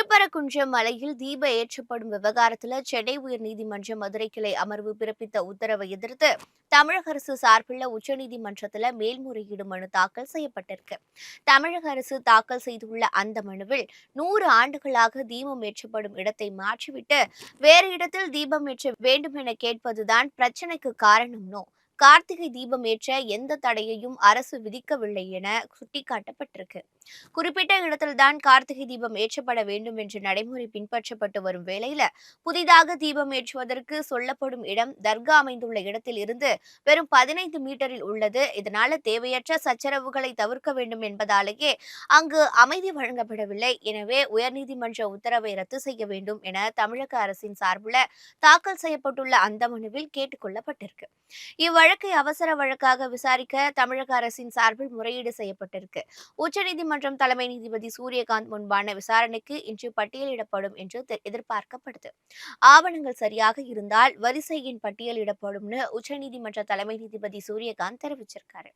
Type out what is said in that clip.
திருப்பரங்குன்றம் மலையில் தீப ஏற்றப்படும் விவகாரத்தில் சென்னை உயர்நீதிமன்ற மதுரை கிளை அமர்வு பிறப்பித்த உத்தரவை எதிர்த்து தமிழக அரசு சார்பில் உச்சநீதிமன்றத்தில் மேல்முறையீடு மனு தாக்கல் செய்யப்பட்டிருக்கு. தமிழக அரசு தாக்கல் செய்துள்ள அந்த மனுவில் 100 ஆண்டுகளாக தீபம் ஏற்றப்படும் இடத்தை மாற்றிவிட்டு வேறு இடத்தில் தீபம் ஏற்ற வேண்டும் என கேட்பதுதான் பிரச்சினைக்கு காரணம்னோ, கார்த்திகை தீபம் ஏற்ற எந்த தடையையும் அரசு விதிக்கவில்லை என சுட்டிக்காட்டப்பட்டிருக்கு. குறிப்பிட்ட இடத்தில்தான் கார்த்திகை தீபம் ஏற்றப்பட வேண்டும் என்ற நடைமுறை பின்பற்றப்பட்டு வரும் வேளையில புதிதாக தீபம் ஏற்றுவதற்கு சொல்லப்படும் இடம் தர்கா அமைந்துள்ள இடத்தில் இருந்து வெறும் 15 மீட்டரில் உள்ளது. இதனால தேவையற்ற சச்சரவுகளை தவிர்க்க வேண்டும் என்பதாலேயே அங்கு அமைதி வழங்கப்படவில்லை. எனவே உயர்நீதிமன்ற உத்தரவை ரத்து செய்ய வேண்டும் என தமிழக அரசின் சார்பில் தாக்கல் செய்யப்பட்டுள்ள அந்த மனுவில் கேட்டுக் கொள்ளப்பட்டிருக்கு. இவ்வழக்கை அவசர வழக்காக விசாரிக்க தமிழக அரசின் சார்பில் முறையீடு செய்யப்பட்டிருக்கு. உச்சநீதிமன்றம் தலைமை நீதிபதி சூரியகாந்த் முன்பான விசாரணைக்கு இன்று பட்டியலிடப்படும் என்று எதிர்பார்க்கப்படுது. ஆவணங்கள் சரியாக இருந்தால் வரிசையின் பட்டியலிடப்படும்னு உச்சநீதிமன்ற தலைமை நீதிபதி சூரியகாந்த் தெரிவிச்சிருக்காரு.